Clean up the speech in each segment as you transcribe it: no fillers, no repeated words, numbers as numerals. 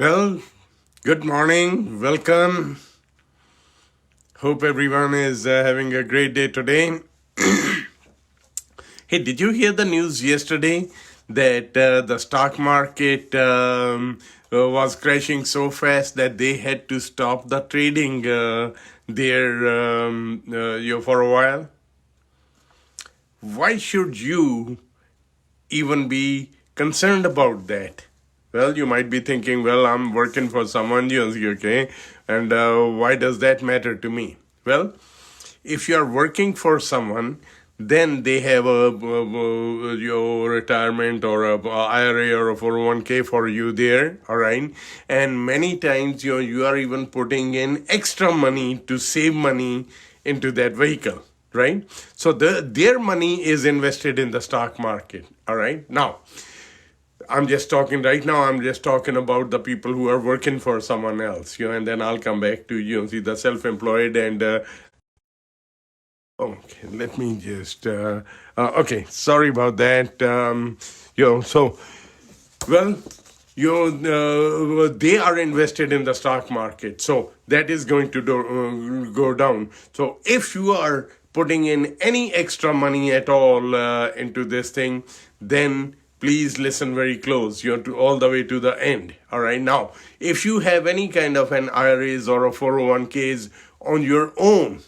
Well, good morning. Welcome. Hope everyone is having a great day today. Hey, did you hear the news yesterday that the stock market was crashing so fast that they had to stop the trading there for a while? Why should you even be concerned about that? Well, you might be thinking, well, I'm working for someone else, okay? And why does that matter to me? Well, if you're working for someone, then they have your retirement or a IRA or a 401k for you there, all right? And many times you are even putting in extra money to save money into that vehicle, right? So their money is invested in the stock market, all right? Now, I'm just talking about the people who are working for someone else, and then I'll come back to, see the self-employed and, okay, let me just, okay, sorry about that. Well, they are invested in the stock market. So that is going to go down. So if you are putting in any extra money at all into this thing, then please listen very close, to all the way to the end. All right. Now, if you have any kind of an IRAs or a 401ks on your own,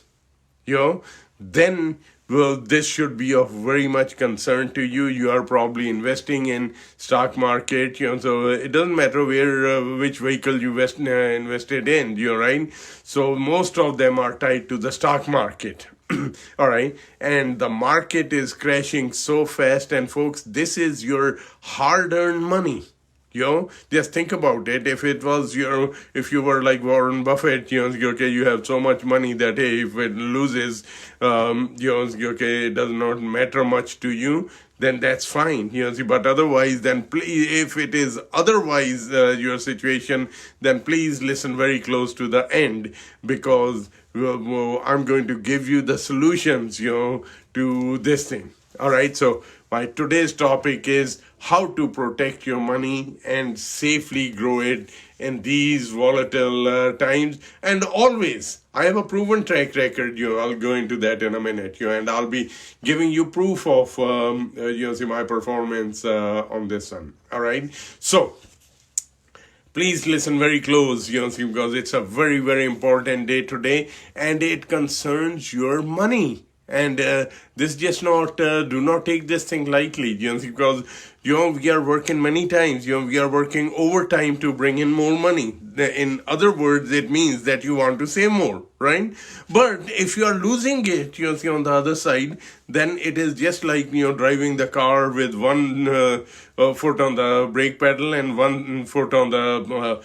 then this should be of very much concern to you. You are probably investing in stock market, so it doesn't matter which vehicle you invested in, right? So most of them are tied to the stock market. All right. And the market is crashing so fast. And folks, this is your hard-earned money. Just think about it. If it was if you were like Warren Buffett, okay, you have so much money that, hey, if it loses, okay, it does not matter much to you, then that's fine, but otherwise, then if it is otherwise your situation, then please listen very close to the end, because I'm going to give you the solutions, to this thing. All right. So my today's topic is how to protect your money and safely grow it in these volatile times. And always, I have a proven track record. I'll go into that in a minute. And I'll be giving you proof of my performance on this one. All right. So please listen very close, because it's a very, very important day today, and it concerns your money. And this just not, do not take this thing lightly, because, we are working many times, we are working overtime to bring in more money. In other words, it means that you want to save more, right? But if you are losing it, on the other side, then it is just like, driving the car with one foot on the brake pedal and one foot on the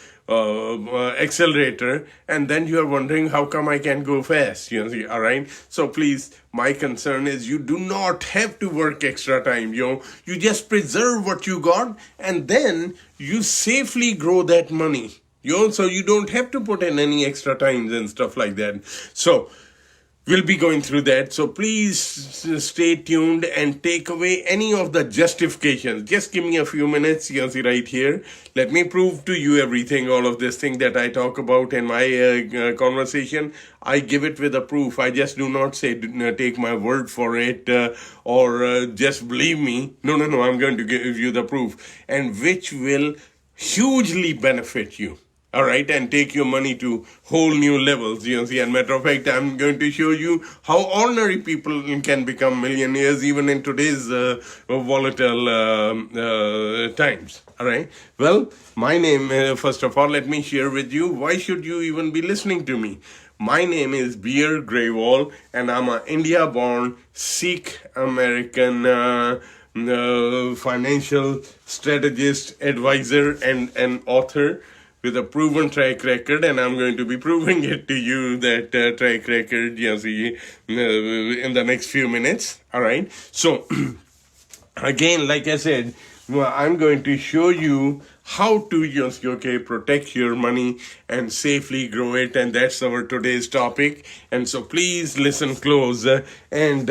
accelerator, and then you are wondering how come I can go fast, all right? So please, my concern is you do not have to work extra time, you just preserve what you got, and then you safely grow that money, so you don't have to put in any extra times and stuff like that. So we'll be going through that. So please stay tuned and take away any of the justifications. Just give me a few minutes, right here. Let me prove to you everything, all of this thing that I talk about in my conversation. I give it with a proof. I just do not say, take my word for it or just believe me. No. I'm going to give you the proof, and which will hugely benefit you. All right, and take your money to whole new levels, and matter of fact, I'm going to show you how ordinary people can become millionaires even in today's volatile times. All right. Well, my name, first of all, let me share with you, why should you even be listening to me? My name is Bir Grewall, and I'm an India-born SIKH American financial strategist, advisor, and an author with a proven track record, and I'm going to be proving it to you, that track record, in the next few minutes. All right. So, again, like I said, I'm going to show you how to protect your money and safely grow it, and that's our today's topic. And so please listen close and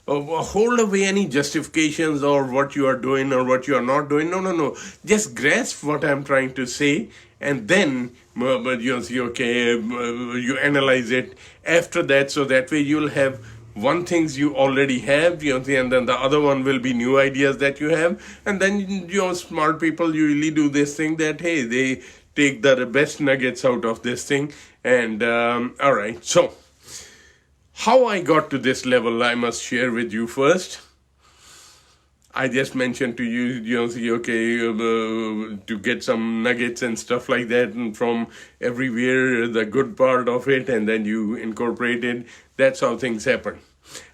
hold away any justifications or what you are doing or what you are not doing. No. Just grasp what I'm trying to say and then but you see, okay, you analyze it after that, so that way you'll have one things you already have, and then the other one will be new ideas that you have, and then smart people usually do this thing that, hey, they take the best nuggets out of this thing. And all right, so how I got to this level, I must share with you first. I just mentioned to you, to get some nuggets and stuff like that, and from everywhere, the good part of it, and then you incorporate it. That's how things happen.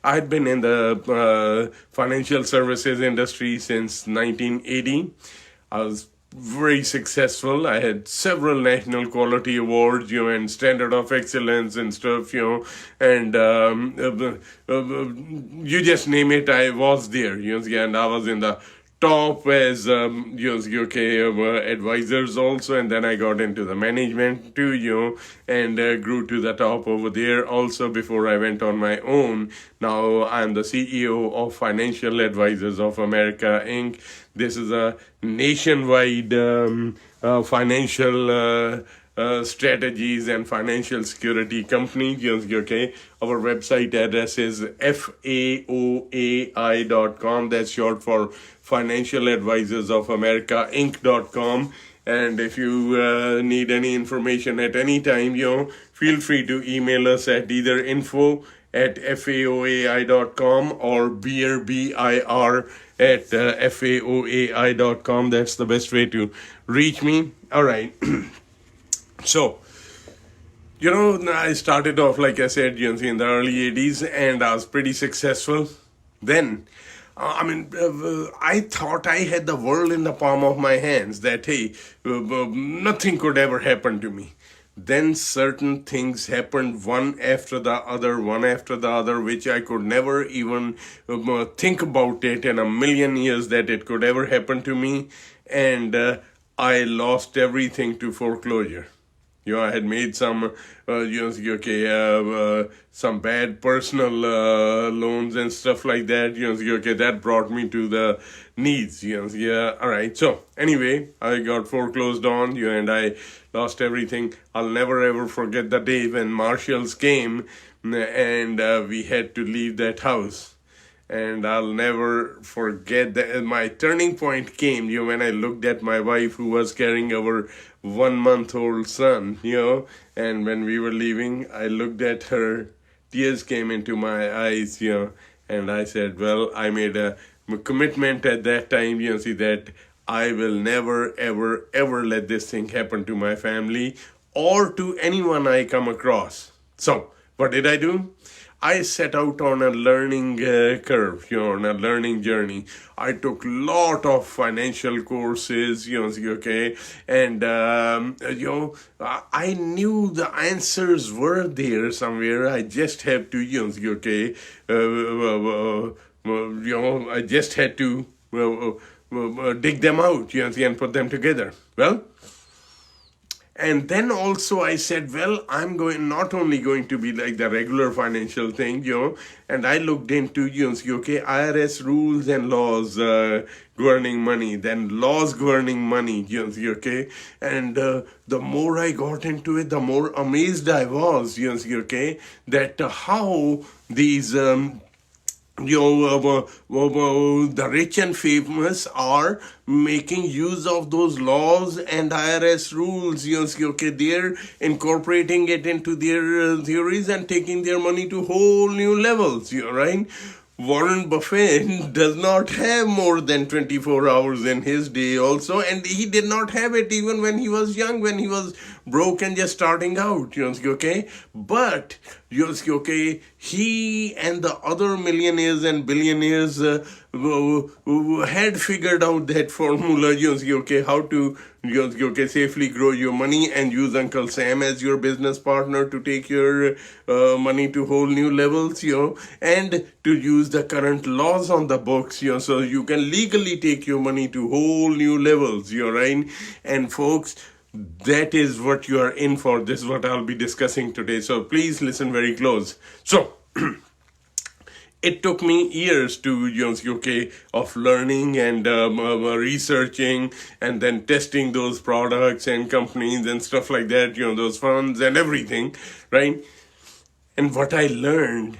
I'd been in the financial services industry since 1980. I was very successful. I had several national quality awards, and standard of excellence and stuff, and you just name it, I was there, and I was in the top as advisors also, and then I got into the management too, and grew to the top over there also before I went on my own. Now I'm the CEO of Financial Advisors of America, Inc. This is a nationwide financial strategies and financial security company. Our website address is FAOAI.com. That's short for Financial Advisors of America Inc.com. And if you need any information at any time, feel free to email us at either info@faoai.com or BIR at faoai.com. That's the best way to reach me. All right. So, I started off, like I said, in the early 80s, and I was pretty successful. Then, I thought I had the world in the palm of my hands, that, hey, nothing could ever happen to me. Then certain things happened one after the other, which I could never even think about it in a million years that it could ever happen to me. And I lost everything to foreclosure. I had made some, some bad personal loans and stuff like that. That brought me to the knees. All right. So anyway, I got foreclosed on, and I lost everything. I'll never ever forget the day when marshals came, and we had to leave that house. And I'll never forget that my turning point came, when I looked at my wife, who was carrying our 1-month-old son, and when we were leaving, I looked at her, tears came into my eyes, and I said, well, I made a commitment at that time, that I will never, ever, ever let this thing happen to my family or to anyone I come across. So, what did I do? I set out on a learning curve, on a learning journey. I took a lot of financial courses, and, I knew the answers were there somewhere. I just have to, I just had to dig them out, and put them together. Well, and then also I said, well, I'm not only going to be like the regular financial thing, and I looked into, IRS rules and laws governing money, then laws governing money, and the more I got into it, the more amazed I was, that how these the rich and famous are making use of those laws and IRS rules. They're incorporating it into their theories and taking their money to whole new levels, right? Warren Buffett does not have more than 24 hours in his day also, and he did not have it even when he was young, when he was broke and just starting out, but, he and the other millionaires and billionaires had figured out that formula, how to, safely grow your money and use Uncle Sam as your business partner to take your money to whole new levels, and to use the current laws on the books, so you can legally take your money to whole new levels, right? And folks, that is what you are in for. This is what I'll be discussing today. So please listen very close. So, It took me years to, okay, of learning and researching and then testing those products and companies and stuff like that, those funds and everything, right? And what I learned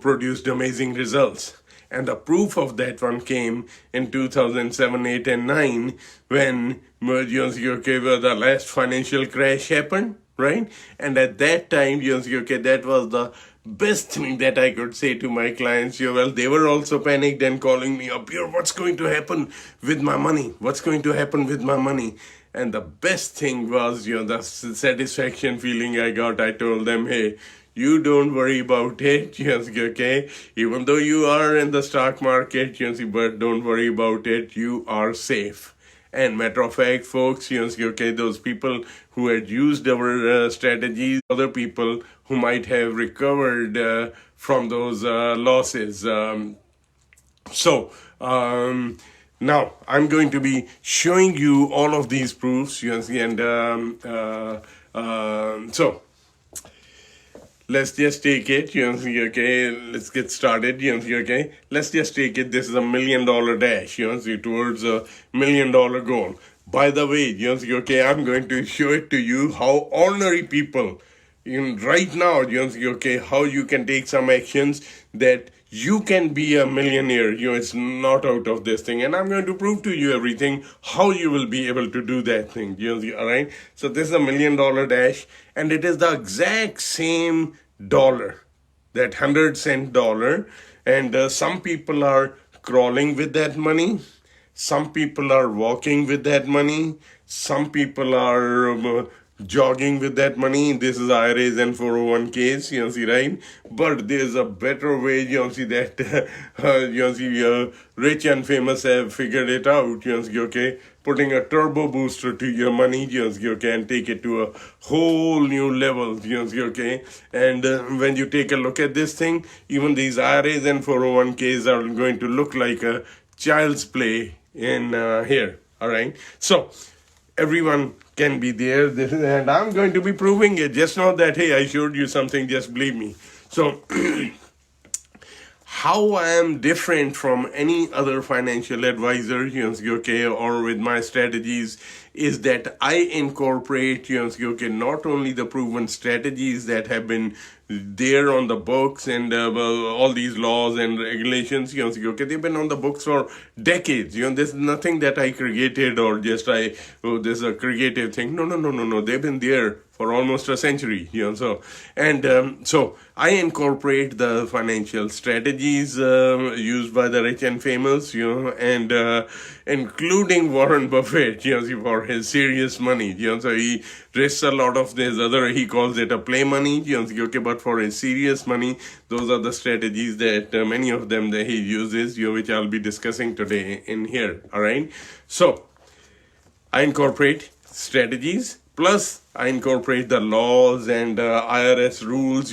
produced amazing results. And the proof of that one came in 2007, 8, and 9 when okay, the last financial crash happened, right? And at that time, okay, that was the best thing that I could say to my clients. Well, they were also panicked and calling me up, what's going to happen with my money? What's going to happen with my money? And the best thing was, the satisfaction feeling I got. I told them, hey, you don't worry about it, okay? Even though you are in the stock market, but don't worry about it. You are safe. And matter of fact, folks, okay, those people who had used our strategies, other people who might have recovered from those losses. Now I'm going to be showing you all of these proofs, and so let's just take it, okay, let's get started, okay, let's just take it, this is $1 million dash, towards $1 million goal. By the way, okay, I'm going to show it to you how ordinary people, right now, okay, how you can take some actions that you can be a millionaire, it's not out of this thing. And I'm going to prove to you everything, how you will be able to do that thing, all right? So this is $1 million dash, and it is the exact same dollar, that 100-cent dollar. And some people are crawling with that money. Some people are walking with that money. Some people are jogging with that money. This is IRAs and 401ks, right? But there's a better way, that, rich and famous have figured it out, okay? Putting a turbo booster to your money, okay, and take it to a whole new level, okay? And when you take a look at this thing, even these IRAs and 401ks are going to look like a child's play in here, all right? So everyone can be there, and I'm going to be proving it. Just not that, hey, I showed you something, just believe me. So how I am different from any other financial advisor, okay, or with my strategies, is that I incorporate, okay, not only the proven strategies that have been there on the books and all these laws and regulations, okay, they've been on the books for decades. This is nothing that I created or just this is a creative thing. No. They've been there for almost a century, so I incorporate the financial strategies used by the rich and famous, and including Warren Buffett, for his serious money, so he risks a lot of this other, he calls it a play money, okay, but for his serious money, those are the strategies that many of them that he uses, which I'll be discussing today in here, all right? So I incorporate strategies, plus I incorporate the laws and IRS rules,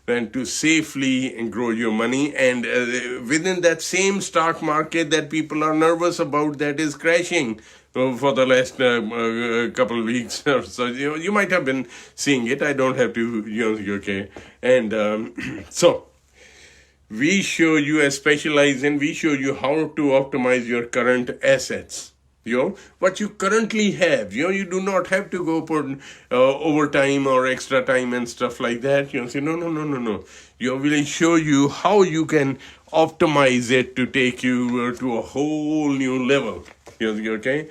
and to safely grow your money. And within that same stock market that people are nervous about, that is crashing for the last couple of weeks or so. You might have been seeing it. I don't have to, okay. And so we show you, as specialize in, we show you how to optimize your current assets. What you currently have, you do not have to go put overtime or extra time and stuff like that. Say, no. Will show you how you can optimize it to take you to a whole new level. Okay?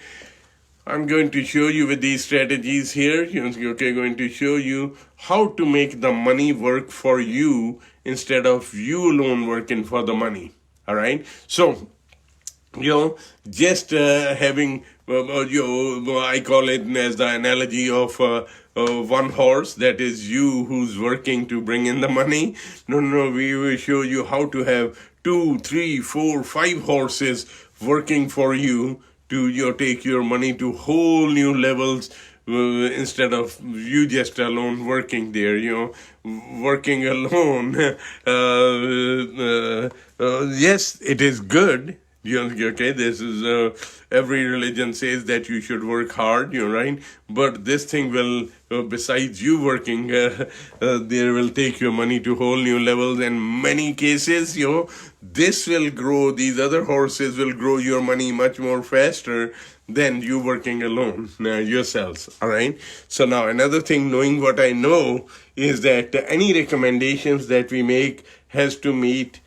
I'm going to show you with these strategies here, okay, going to show you how to make the money work for you instead of you alone working for the money. All right? So, just having, I call it as the analogy of one horse, that is you who's working to bring in the money. No, we will show you how to have 2, 3, 4, 5 horses working for you to take your money to whole new levels, instead of you just alone working there, working alone. Yes, it is good. Okay, this is every religion says that you should work hard, right? But this thing will, besides you working, there will take your money to whole new levels. In many cases, this will grow. These other horses will grow your money much more faster than you working alone yourselves. All right. So now another thing, knowing what I know, is that any recommendations that we make has to meet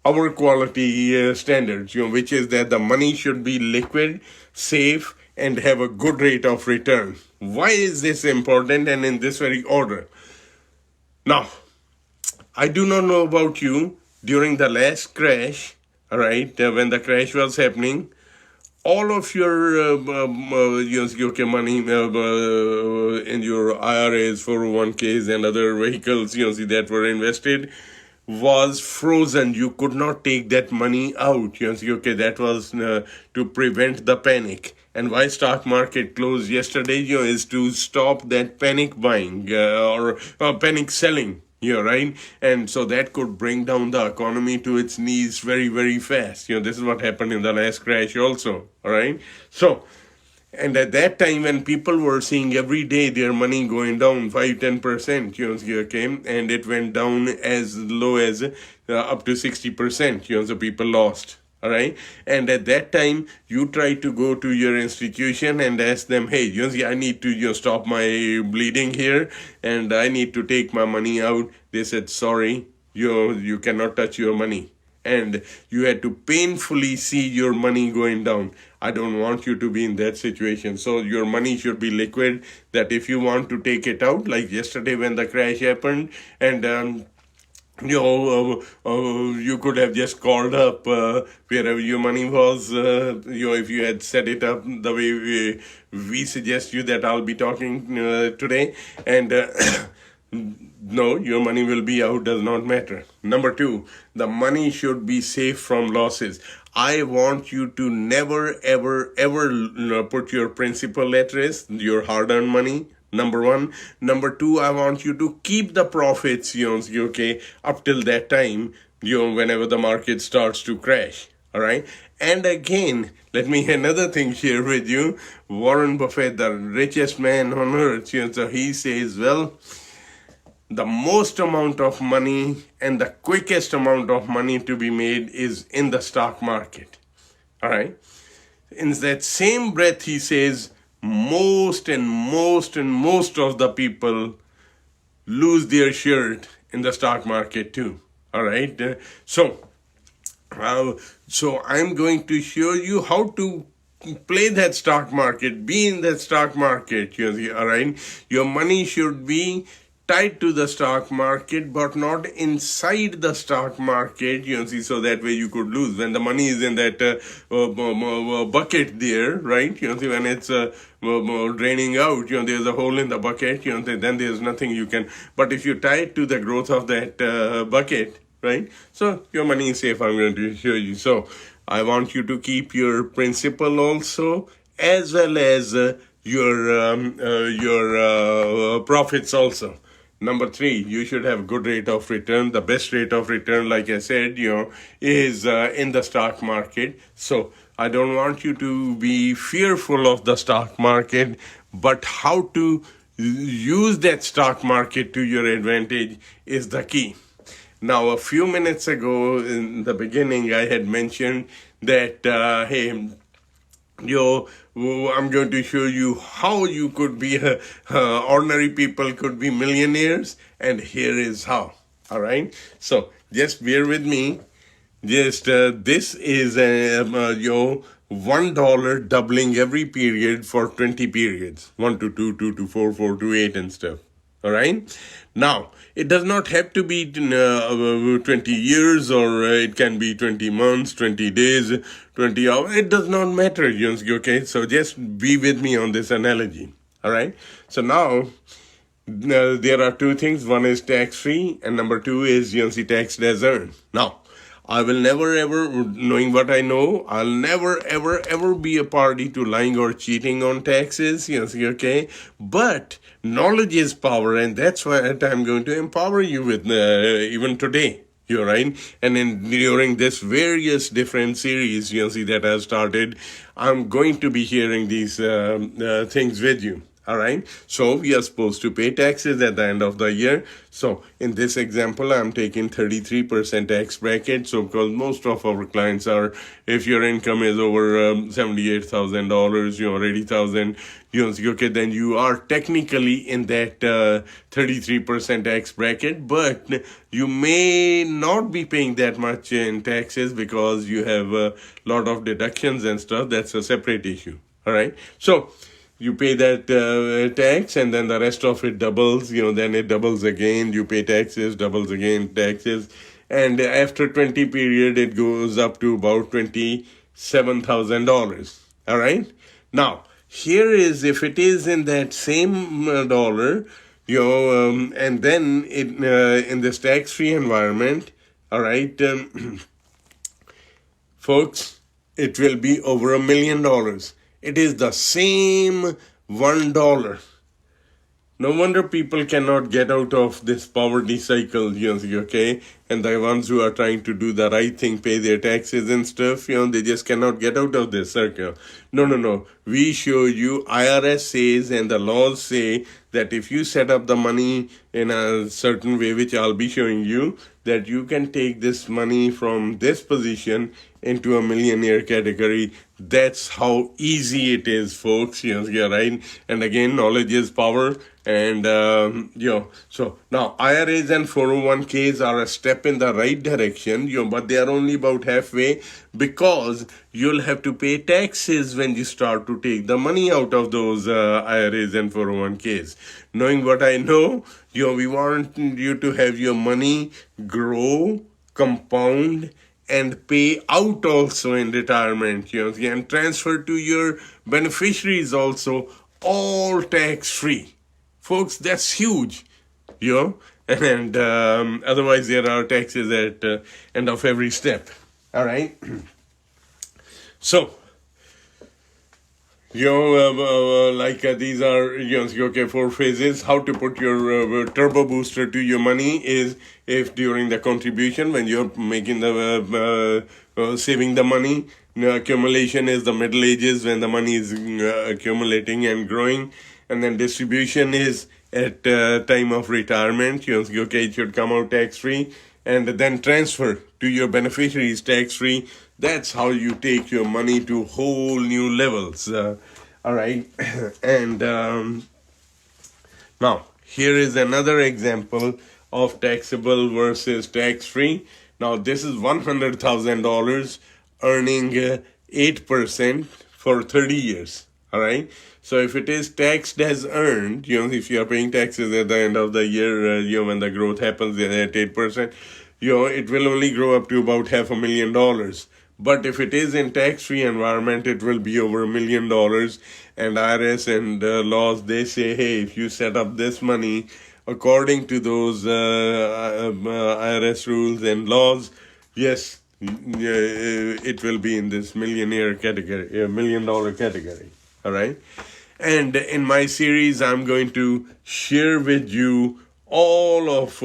our quality standards, which is that the money should be liquid, safe, and have a good rate of return. Why is this important, and in this very order? Now, I do not know about you. During the last crash, all right, when the crash was happening, all of your UK money in your IRAs, 401ks, and other vehicles, that were invested was frozen. You could not take that money out. Okay, that was to prevent the panic. And why stock market closed yesterday, is to stop that panic buying or panic selling. Right? And so that could bring down the economy to its knees very, very fast. This is what happened in the last crash also. All right? So, and at that time when people were seeing every day their money going down 5-10%, okay, and it went down as low as up to 60%, so people lost. All right. And at that time, you try to go to your institution and ask them, hey, I need to stop my bleeding here and I need to take my money out. They said, sorry, you cannot touch your money. And you had to painfully see your money going down. I don't want you to be in that situation. So your money should be liquid, that if you want to take it out, like yesterday when the crash happened, and you could have just called up wherever your money was, if you had set it up the way we suggest you that I'll be talking today, and no, your money will be out, does not matter. Number two, the money should be safe from losses. I want you to never, ever, ever put your principal at risk, your hard-earned money. Number one. Number two, I want you to keep the profits, okay, up till that time, whenever the market starts to crash. All right. And again, let me another thing share with you. Warren Buffett, the richest man on earth, so he says, well, the most amount of money and the quickest amount of money to be made is in the stock market. All right. In that same breath, he says, most of the people lose their shirt in the stock market too. All right. So I'm going to show you how to play that stock market, be in that stock market. All right. Your money should be tied to the stock market, but not inside the stock market, so that way you could lose. When the money is in that bucket there, right, when it's draining out, there's a hole in the bucket, then there's nothing you can, but if you tie it to the growth of that bucket, right, so your money is safe. I'm going to show you. So I want you to keep your principal also, as well as your profits also. Number three, you should have good rate of return. The best rate of return, like I said, is in the stock market. So I don't want you to be fearful of the stock market, but how to use that stock market to your advantage is the key. Now, a few minutes ago in the beginning, I had mentioned that, hey, I'm going to show you how you could be, ordinary people could be millionaires, and here is how. All right. So just bear with me. Just this is $1 doubling every period for 20 periods, 1 to 2, 2 to 4, 4 to 8, and stuff. All right. Now, it does not have to be 20 years, or it can be 20 months, 20 days, 20 hours. It does not matter, okay? So just be with me on this analogy, all right? So now, there are two things. One is tax-free, and number two is, taxed as earned. Now, I will never ever, knowing what I know, I'll never ever be a party to lying or cheating on taxes, okay? But knowledge is power, and that's what I'm going to empower you with even today, You're right. And then during this various different series, that I started, I'm going to be sharing these things with you. All right. So we are supposed to pay taxes at the end of the year. So in this example, I'm taking 33% tax bracket. So because most of our clients are, if your income is over $78,000, 80,000, okay, then you are technically in that 33% tax bracket, but you may not be paying that much in taxes because you have a lot of deductions and stuff. That's a separate issue. All right. So you pay that tax, and then the rest of it doubles, then it doubles again. You pay taxes, doubles again, taxes. And after 20 period, it goes up to about $27,000. All right. Now, here is, if it is in that same dollar, and then it in this tax-free environment, all right, folks, it will be over $1 million. It is the same $1. No wonder people cannot get out of this poverty cycle, okay? And the ones who are trying to do the right thing, pay their taxes and stuff, they just cannot get out of this circle. No. We show you, IRS says and the laws say that if you set up the money in a certain way, which I'll be showing you, that you can take this money from this position into a millionaire category. That's how easy it is, folks. Right? And again, knowledge is power. And, so now IRAs and 401ks are a step in the right direction, but they are only about halfway, because you'll have to pay taxes when you start to take the money out of those IRAs and 401ks. Knowing what I know, we want you to have your money grow, compound, and pay out also in retirement, and transfer to your beneficiaries also, all tax-free. Folks, that's huge, and otherwise there are taxes at end of every step, all right? So, these are, okay, 4 phases. How to put your turbo booster to your money is, if during the contribution, when you're making the, saving the money, accumulation is the middle ages, when the money is accumulating and growing. And then distribution is at time of retirement, okay, it should come out tax-free. And then transfer to your beneficiaries tax-free. That's how you take your money to whole new levels. All right. And now, here is another example of taxable versus tax-free. Now, this is $100,000 earning 8% for 30 years. All right. So if it is taxed as earned, if you are paying taxes at the end of the year, when the growth happens at 8%, it will only grow up to about $500,000. But if it is in tax-free environment, it will be over $1 million. And IRS and laws, they say, hey, if you set up this money according to those IRS rules and laws, yes, it will be in this millionaire category, $1 million category. All right. And in my series, I'm going to share with you all of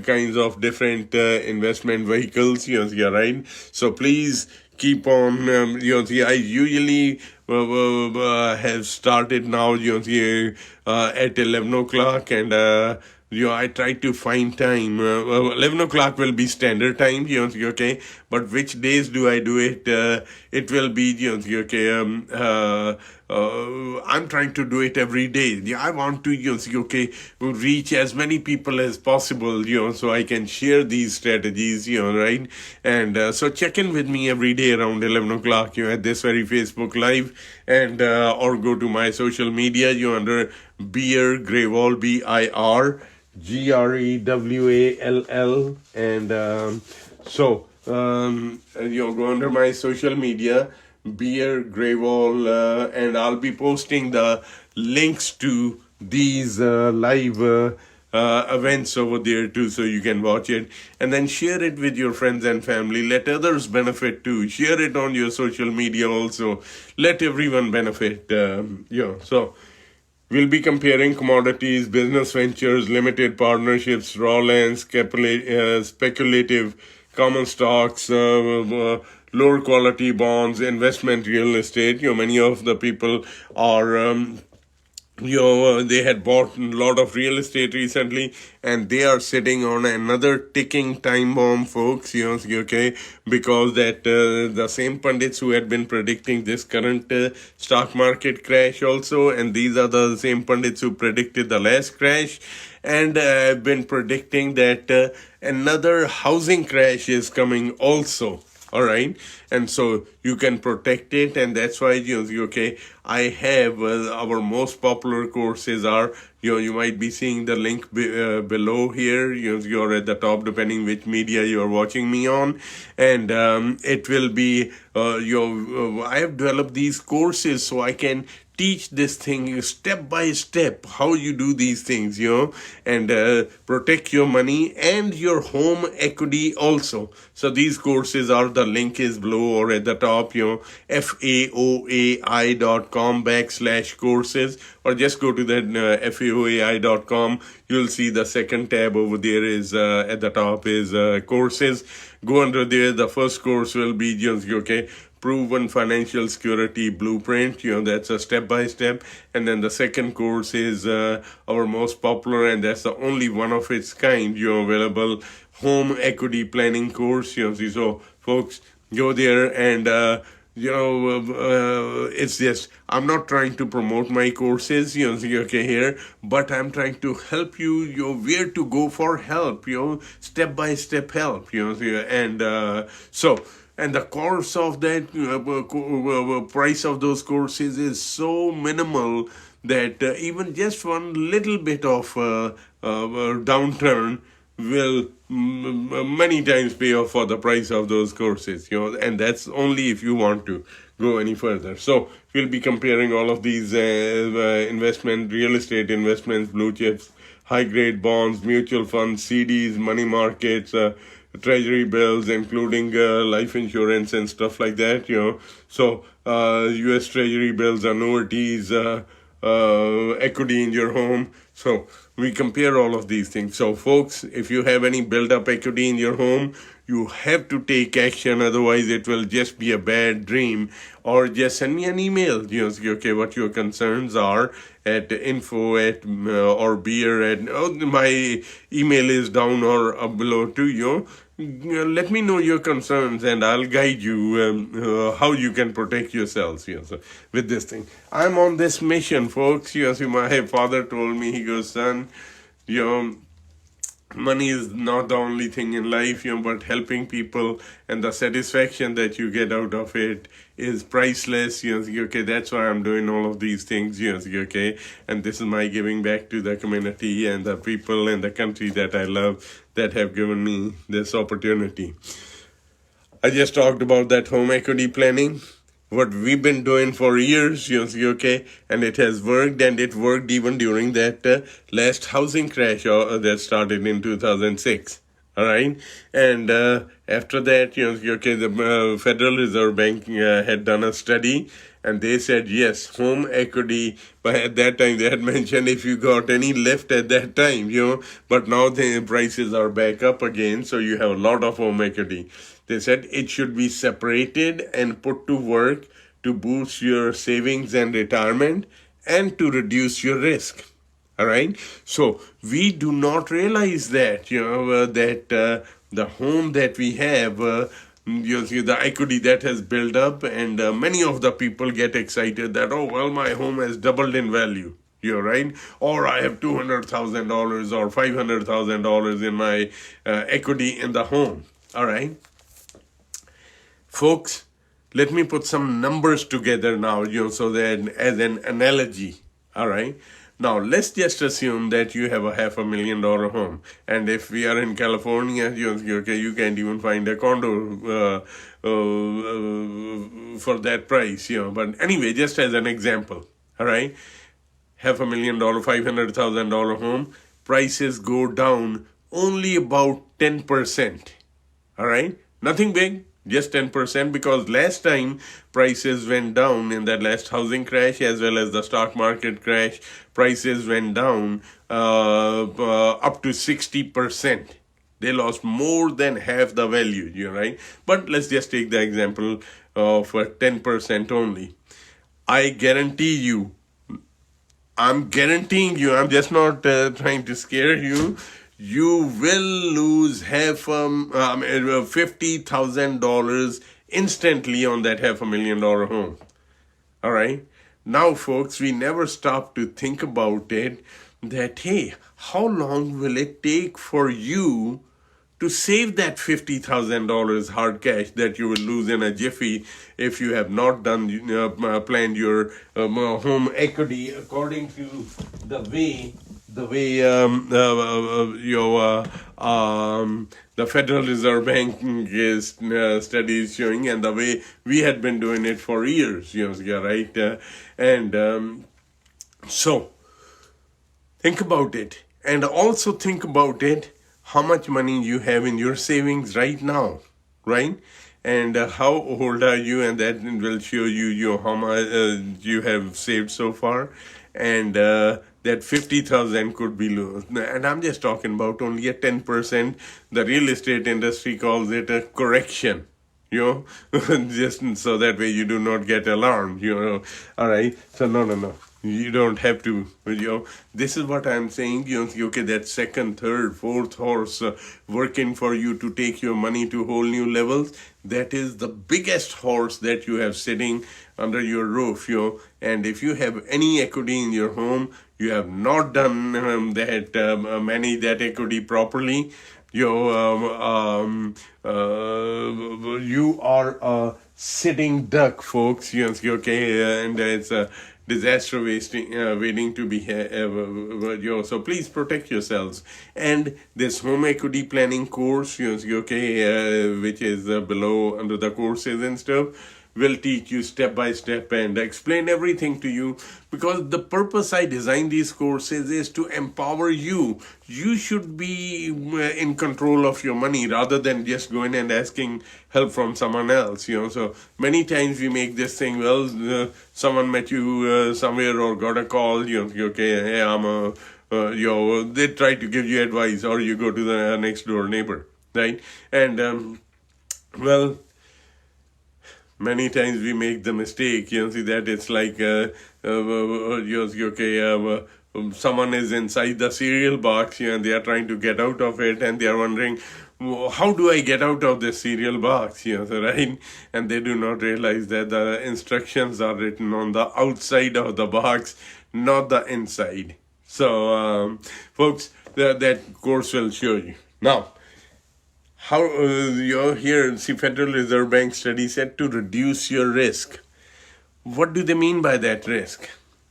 kinds of different investment vehicles, right? So please keep on, I usually have started now, at 11 o'clock, and I try to find time. 11 o'clock will be standard time, okay? But which days do I do it? It will be, okay, I'm trying to do it every day. I want to, okay, reach as many people as possible, so I can share these strategies, right? And so check in with me every day around 11 o'clock, at this very Facebook Live, and or go to my social media, under Bir Grewall, BIR GREWALL, and go under my social media, Bir Grewall, and I'll be posting the links to these live events over there too, so you can watch it, and then share it with your friends and family. Let others benefit too. Share it on your social media also. Let everyone benefit. So We'll be comparing commodities, business ventures, limited partnerships, raw lands, speculative common stocks, lower quality bonds, investment real estate. Many of the people are they had bought a lot of real estate recently, and they are sitting on another ticking time bomb, folks. Okay, because that the same pundits who had been predicting this current stock market crash also, and these are the same pundits who predicted the last crash, and have been predicting that another housing crash is coming also. All right, and so you can protect it, and that's why okay, I have our most popular courses are you might be seeing the link below here. You're at the top depending which media you're watching me on, and it will be I have developed these courses so I can teach this thing step by step, how you do these things, and protect your money and your home equity also. So these courses are, the link is below or at the top, faoai.com/courses, or just go to that faoai.com. You'll see the second tab over there is at the top is courses. Go under there. The first course will be okay, Proven Financial Security Blueprint. That's a step-by-step. And then the second course is our most popular, and that's the only one of its kind, available Home Equity Planning course. So, folks, go there and, it's just, I'm not trying to promote my courses, okay, here, but I'm trying to help you, where to go for help, step-by-step help, and and the course of that, price of those courses is so minimal that even just one little bit of downturn will many times pay off for the price of those courses, and that's only if you want to go any further. So we'll be comparing all of these investment, real estate investments, blue chips, high-grade bonds, mutual funds, CDs, money markets, treasury bills, including life insurance and stuff like that, So U.S. treasury bills, annuities, equity in your home. So we compare all of these things. So folks, if you have any build-up equity in your home, you have to take action, otherwise it will just be a bad dream. Or just send me an email, okay, what your concerns are at info at or beer at, my email is down or below to you. Let me know your concerns and I'll guide you how you can protect yourselves with this thing. I'm on this mission, folks. My father told me, he goes, son, money is not the only thing in life, but helping people and the satisfaction that you get out of it is priceless. Okay, that's why I'm doing all of these things. Okay, and this is my giving back to the community and the people and the country that I love that have given me this opportunity. I just talked about that home equity planning, what we've been doing for years, okay, and it has worked, and it worked even during that last housing crash that started in 2006. All right, and after that, okay, the Federal Reserve Bank had done a study, and they said yes, home equity. But at that time, they had mentioned if you got any left at that time, But now the prices are back up again, so you have a lot of home equity. They said it should be separated and put to work to boost your savings and retirement and to reduce your risk. All right. So we do not realize that, that the home that we have, the equity that has built up, and many of the people get excited that, oh, well, my home has doubled in value. Right? Or I have $200,000 or $500,000 in my equity in the home. All right. Folks, let me put some numbers together now, so that as an analogy. All right. Now, let's just assume that you have a $500,000 home. And if we are in California, okay, you can't even find a condo for that price, But anyway, just as an example, all right, $500,000, $500,000 home, prices go down only about 10%. All right, nothing big, Just 10%, because last time prices went down in that last housing crash as well as the stock market crash, prices went down up to 60%. They lost more than half the value, right? But let's just take the example of 10% only. I guarantee you, I'm guaranteeing you, I'm just not trying to scare you. You will lose $50,000 instantly on that $500,000 home. All right. Now, folks, we never stop to think about it that, hey, how long will it take for you to save that $50,000 hard cash that you will lose in a jiffy if you have not done planned your home equity according to the way the Federal Reserve Bank is studies showing, and the way we had been doing it for years, right? So think about it, and also think about it, how much money you have in your savings right now, right? And how old are you, and that will show you how much you have saved so far, and that 50,000 could be low. And I'm just talking about only a 10%. The real estate industry calls it a correction, just so that way you do not get alarmed, All right. So no. You don't have to, this is what I'm saying, okay, that second, third, fourth horse working for you to take your money to whole new levels, that is the biggest horse that you have sitting under your roof, and if you have any equity in your home, you have not done manage that equity properly, you are a sitting duck, folks, okay, and it's a disaster waiting to be so please protect yourselves. And this home equity planning course, okay, which is below under the courses and stuff, will teach you step by step and explain everything to you, because the purpose I designed these courses is to empower you. You should be in control of your money rather than just going and asking help from someone else, So many times we make this thing, someone met you somewhere or got a call, okay, hey, I'm they try to give you advice, or you go to the next door neighbor, right? And many times we make the mistake, that it's like, someone is inside the cereal box, and they are trying to get out of it, and they are wondering, how do I get out of this cereal box, right? And they do not realize that the instructions are written on the outside of the box, not the inside. So, folks, that course will show you. Now, how here, see, Federal Reserve Bank study said to reduce your risk. What do they mean by that risk?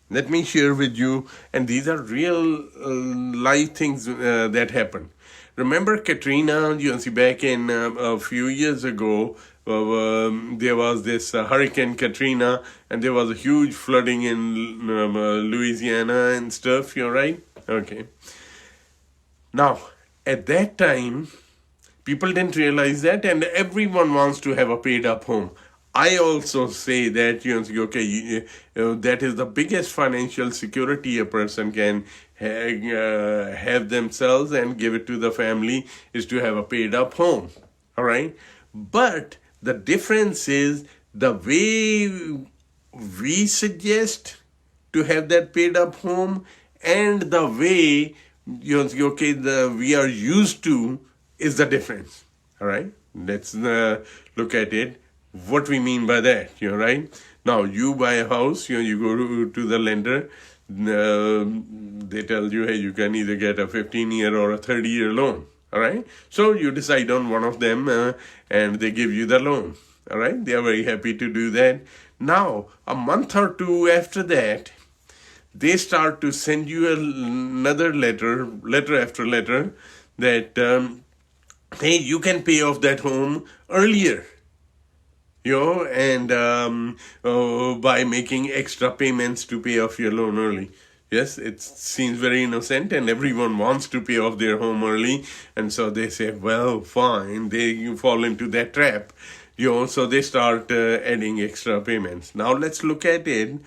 Let me share with you, and these are real life things that happen. Remember Katrina, back in a few years ago, there was this Hurricane Katrina, and there was a huge flooding in Louisiana and stuff, right? Okay. Now, at that time, people didn't realize that, and everyone wants to have a paid-up home. I also say that, that is the biggest financial security a person can have themselves and give it to the family, is to have a paid-up home, all right? But the difference is the way we suggest to have that paid-up home and the way, we are used to is the difference, all right? Let's look at it. What we mean by that, right? Now, you buy a house, you go to the lender, they tell you, hey, you can either get a 15-year or a 30-year loan, all right? So you decide on one of them, and they give you the loan, all right? They are very happy to do that. Now, a month or two after that, they start to send you another letter after letter, that, hey, you can pay off that home earlier, and by making extra payments to pay off your loan early. Yes, it seems very innocent, and everyone wants to pay off their home early, and so they say, well, fine. You fall into that trap. So they start adding extra payments. Now let's look at it.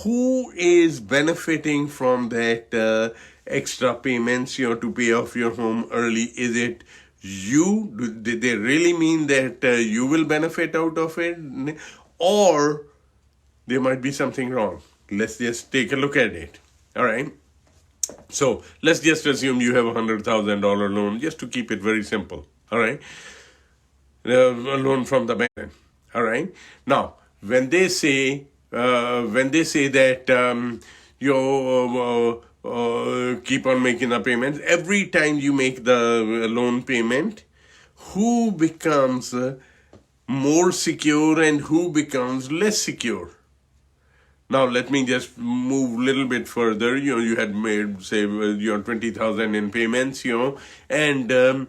Who is benefiting from that extra payments, to pay off your home early? Is it you? Did they really mean that you will benefit out of it? Or there might be something wrong. Let's just take a look at it. All right. So let's just assume you have $100,000 loan, just to keep it very simple. All right. A loan from the bank. All right. Now, when they say that you keep on making the payments, every time you make the loan payment, who becomes more secure and who becomes less secure? Now let me just move a little bit further. You had made, say, 20,000 in payments, and now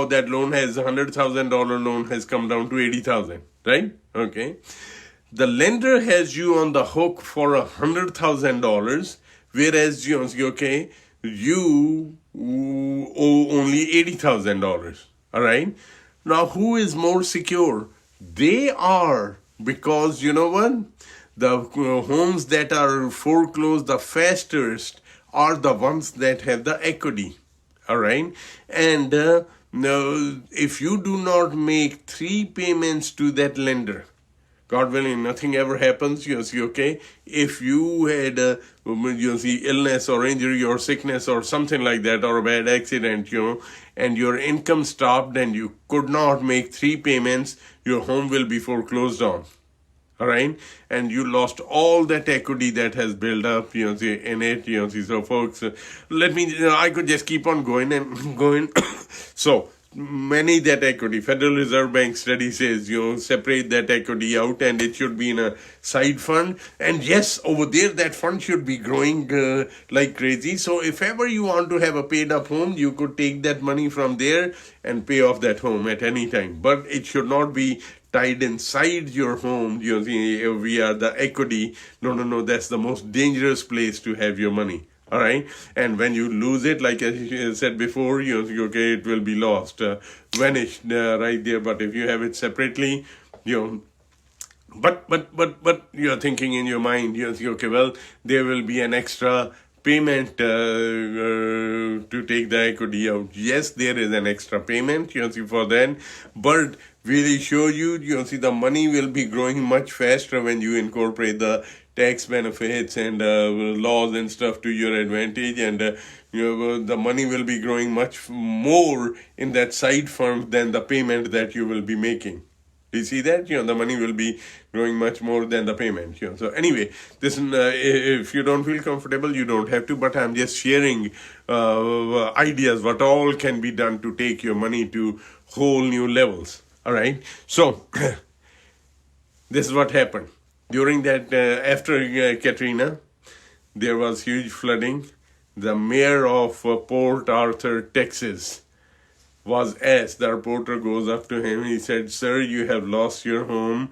that loan has $100,000 loan has come down to 80,000, right? Okay. The lender has you on the hook for $100,000, whereas you owe only $80,000. All right. Now, who is more secure? They are, because you know what? The homes that are foreclosed the fastest are the ones that have the equity. All right. And if you do not make 3 payments to that lender, God willing, nothing ever happens, okay? If you had, illness or injury or sickness or something like that, or a bad accident, and your income stopped and you could not make 3 payments, your home will be foreclosed on. All right? And you lost all that equity that has built up, in it, So folks, I could just keep on going and going. So, manage that equity. Federal Reserve Bank study says, separate that equity out and it should be in a side fund. And yes, over there, that fund should be growing like crazy. So if ever you want to have a paid up home, you could take that money from there and pay off that home at any time. But it should not be tied inside your home, via the equity. No, that's the most dangerous place to have your money. All right. And when you lose it, like I said before, okay, it will be lost, vanished right there. But if you have it separately, but you're thinking in your mind, okay, well, there will be an extra payment to take the equity out. Yes, there is an extra payment, for that. But really show you, the money will be growing much faster when you incorporate the tax benefits and laws and stuff to your advantage, and the money will be growing much more in that side fund than the payment that you will be making. Do you see that? The money will be growing much more than the payment. So anyway, this if you don't feel comfortable, you don't have to. But I'm just sharing ideas what all can be done to take your money to whole new levels. All right. So this is what happened during that. After Katrina, there was huge flooding. The mayor of Port Arthur, Texas, was asked. The reporter goes up to him. He said, "Sir, you have lost your home,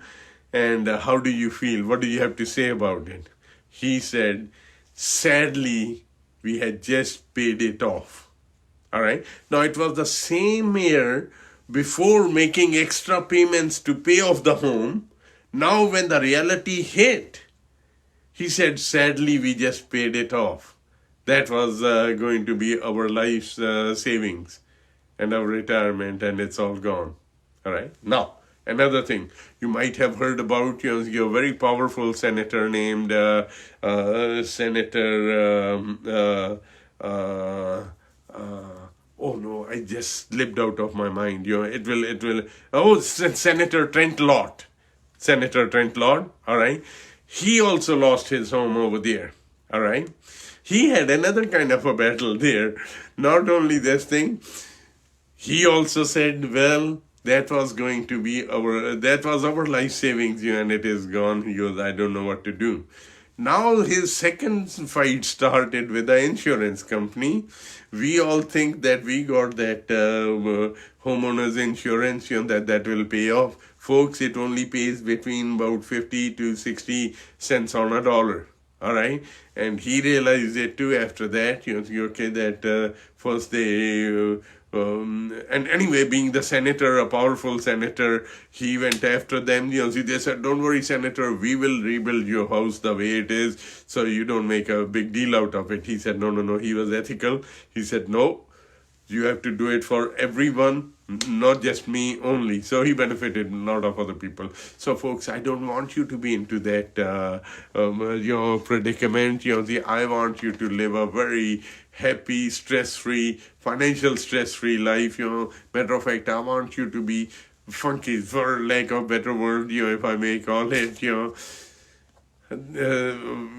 and how do you feel? What do you have to say about it?" He said, "Sadly, we had just paid it off." All right. Now, it was the same mayor before making extra payments to pay off the home. Now, when the reality hit, he said, "Sadly, we just paid it off." That was going to be our life's savings and our retirement, and it's all gone. All right. Now, another thing you might have heard about, your very powerful senator named Senator. Oh no, I just slipped out of my mind. It will. Oh, Senator Trent Lott. Senator Trent Lott. All right. He also lost his home over there. All right. He had another kind of a battle there. Not only this thing, he also said, well, that was our life savings, and it is gone. He goes, I don't know what to do. Now his second fight started with the insurance company. We all think that we got that homeowners insurance, that will pay off. Folks, it only pays between about 50 to 60 cents on a dollar. All right. And he realized it too after that, okay, that first they And anyway, being the senator, a powerful senator, he went after them. See, they said, "Don't worry, senator, we will rebuild your house the way it is, so you don't make a big deal out of it." He said, "No, no, no." He was ethical. He said, "No, you have to do it for everyone, not just me only." So he benefited a lot of other people. So folks, I don't want you to be into that predicament. I want you to live a very happy, stress-free, financial stress-free life. Matter of fact, I want you to be funky, for lack of better word, if I may call it.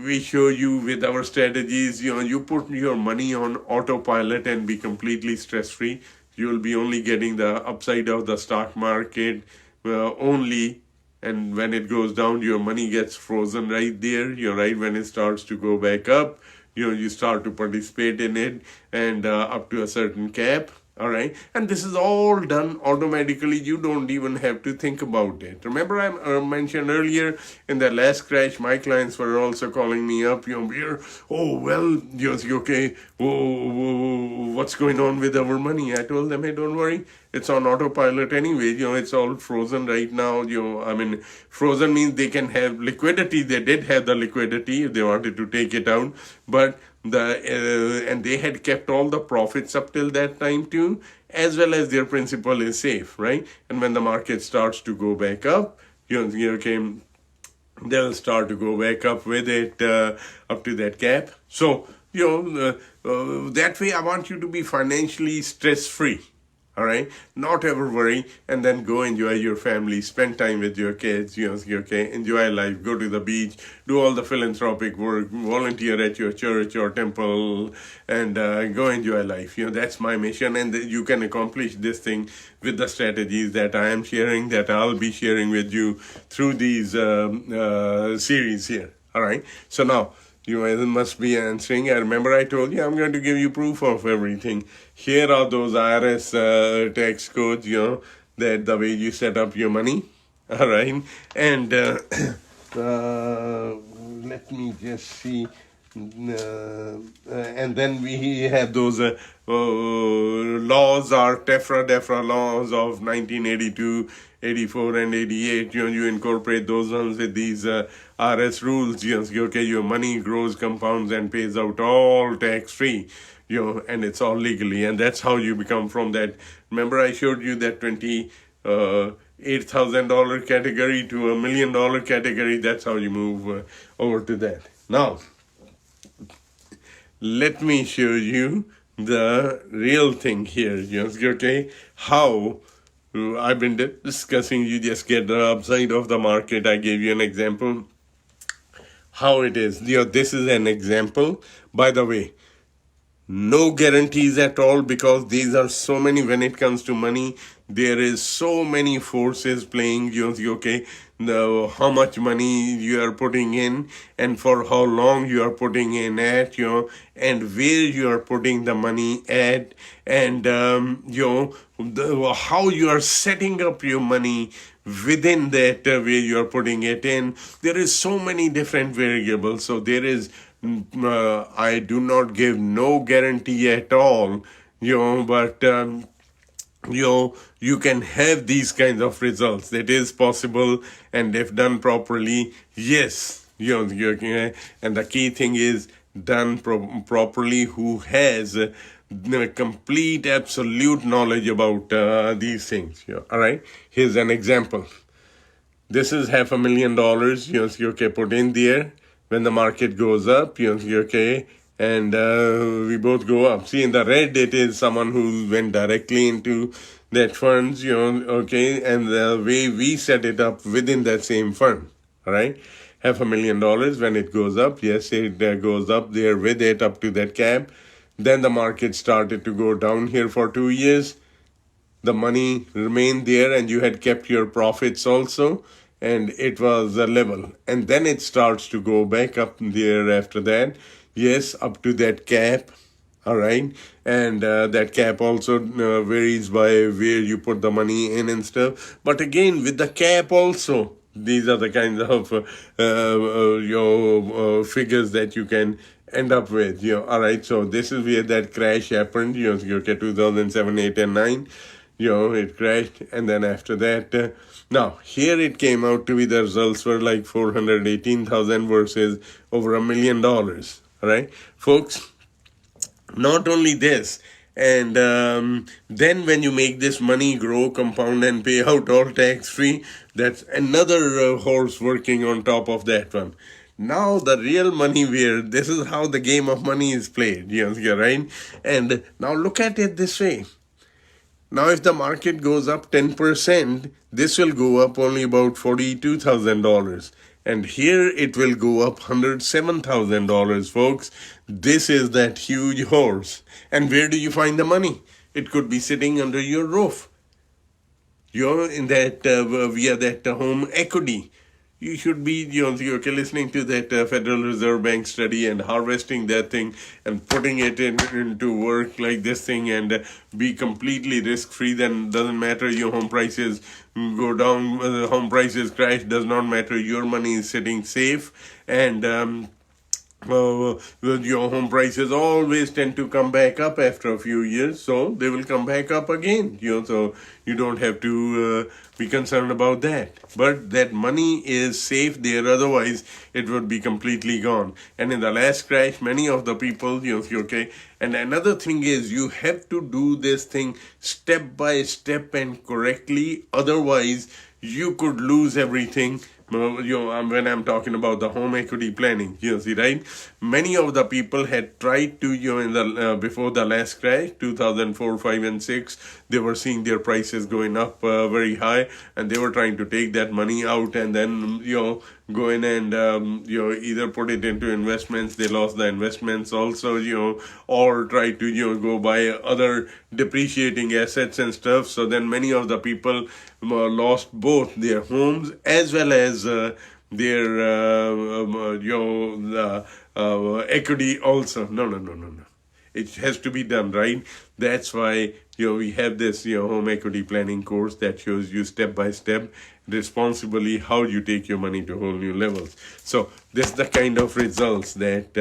We show you with our strategies, you put your money on autopilot and be completely stress-free. You'll be only getting the upside of the stock market only. And when it goes down, your money gets frozen right there. Right when it starts to go back up, you start to participate in it, and up to a certain cap. All right. And this is all done automatically. You don't even have to think about it. Remember, I mentioned earlier in the last crash, my clients were also calling me up, "We're, oh, well, okay, what's going on with our money?" I told them, "Hey, don't worry. It's on autopilot anyway. It's all frozen right now. Frozen means they can have liquidity. They did have the liquidity if they wanted to take it out, but and they had kept all the profits up till that time too, as well as their principal is safe, right? And when the market starts to go back up, they'll start to go back up with it up to that cap. So that way I want you to be financially stress-free. All right, not ever worry, and then go enjoy your family, spend time with your kids, enjoy life, go to the beach, do all the philanthropic work, volunteer at your church or temple, and go enjoy life. That's my mission, and you can accomplish this thing with the strategies that I am sharing, that I'll be sharing with you through these series here. All right, so now, you must be answering. I remember I told you I'm going to give you proof of everything. Here are those IRS tax codes, that the way you set up your money. All right. And let me just see. And then we have those laws, are DEFRA laws of 1982, 84, and 88. You incorporate those ones with these RS rules. Your money grows, compounds, and pays out all tax-free. And it's all legally. And that's how you become from that. Remember, I showed you that $8,000 category to $1 million category. That's how you move over to that. Now, let me show you the real thing here. How I've been discussing, you just get the upside of the market. I gave you an example how it is. This is an example. By the way, no guarantees at all, because these are so many. When it comes to money, there is so many forces playing. How much money you are putting in, and for how long you are putting in at, and where you are putting the money at, and how you are setting up your money within that where you are putting it in. There is so many different variables. So there is, I do not give no guarantee at all, but you can have these kinds of results. It is possible, and if done properly, yes. And the key thing is done properly, who has complete, absolute knowledge about these things. All right. Here's an example. This is $500,000. Put in there. When the market goes up, and we both go up. See, in the red, it is someone who went directly into that funds, and the way we set it up within that same fund, all right? $500,000, when it goes up, yes, it goes up there with it up to that cap. Then the market started to go down here for 2 years. The money remained there, and you had kept your profits also, and it was a level. And then it starts to go back up there after that. Yes, up to that cap. All right. And that cap also varies by where you put the money in and stuff. But again, with the cap also, these are the kinds of figures that you can end up with. All right, so this is where that crash happened. 2007, 8, and 9. It crashed, and then after that, now here it came out to be the results were like 418,000 versus over $1 million. All right, folks. Not only this, and then when you make this money grow, compound, and pay out all tax-free, that's another horse working on top of that one. Now the real money this is how the game of money is played, right? And now look at it this way. Now if the market goes up 10%, this will go up only about $42,000. And here it will go up $107,000, folks. This is that huge horse. And where do you find the money? It could be sitting under your roof. You're in that, via that home equity. You should be, listening to that Federal Reserve Bank study and harvesting that thing and putting it into work like this thing and be completely risk-free. Then doesn't matter your home prices go down, home prices crash, does not matter. Your money is sitting safe, and your home prices always tend to come back up after a few years, so they will come back up again. So you don't have to be concerned about that. But that money is safe there, otherwise it would be completely gone. And in the last crash, many of the people, okay. And another thing is you have to do this thing step by step and correctly, otherwise you could lose everything. When I'm talking about the home equity planning, right? Many of the people had tried to, in the before the last crash, 2004, 5, and 6, they were seeing their prices going up very high, and they were trying to take that money out and then, go in and, either put it into investments. They lost the investments also, or try to, go buy other depreciating assets and stuff. So then many of the people lost both their homes as well as their equity also. No. It has to be done right. That's why we have this home equity planning course that shows you step by step responsibly how you take your money to whole new levels. So this is the kind of results that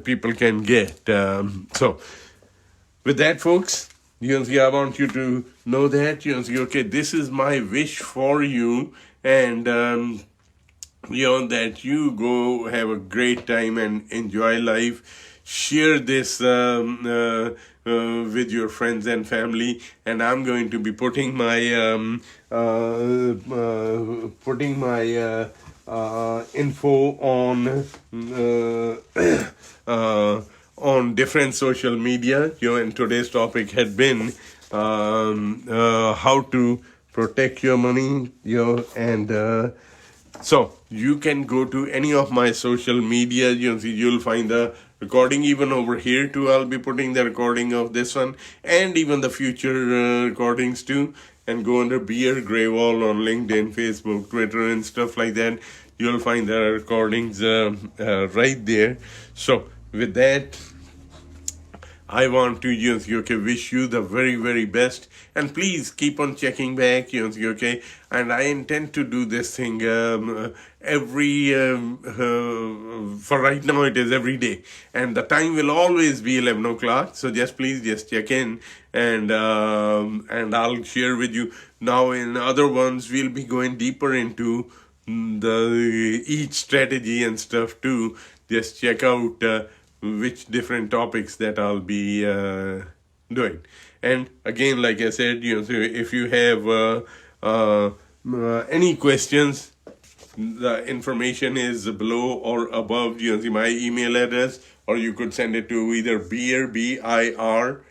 people can get. So with that, folks, I want you to know that, okay, this is my wish for you, and that you go have a great time and enjoy life. Share this with your friends and family, and I'm going to be putting my info on different social media. And today's topic had been how to protect your money. And so you can go to any of my social media. You'll find the recording even over here too. I'll be putting the recording of this one and even the future recordings too. And go under Bir Grewall on LinkedIn, Facebook, Twitter, and stuff like that. You'll find the recordings right there. So with that, I want to wish you the very, very best, and please keep on checking back, okay? And I intend to do this thing every for right now it is every day, and the time will always be 11 o'clock. So please check in, and I'll share with you. Now in other ones we'll be going deeper into each strategy and stuff too. Just check out which different topics that I'll be doing. And again, like I said, if you have any questions, the information is below or above. My email address, or you could send it to either BIR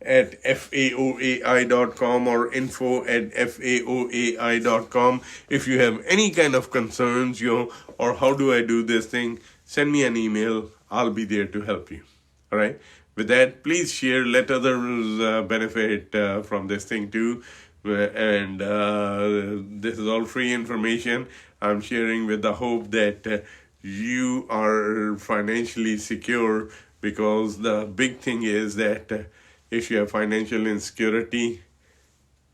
at faoai.com or info@faoai.com. If you have any kind of concerns, or how do I do this thing, send me an email. I'll be there to help you. All right. With that, please share, let others benefit from this thing too. And this is all free information I'm sharing with the hope that you are financially secure, because the big thing is that if you have financial insecurity,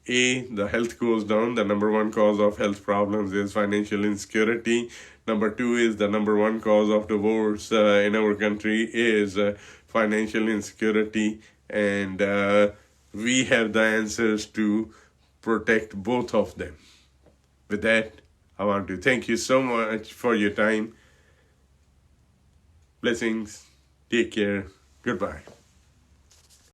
the health goes down. The number one cause of health problems is financial insecurity. Number two is the number one cause of divorce in our country is financial insecurity. And we have the answers to protect both of them. With that, I want to thank you so much for your time. Blessings. Take care. Goodbye.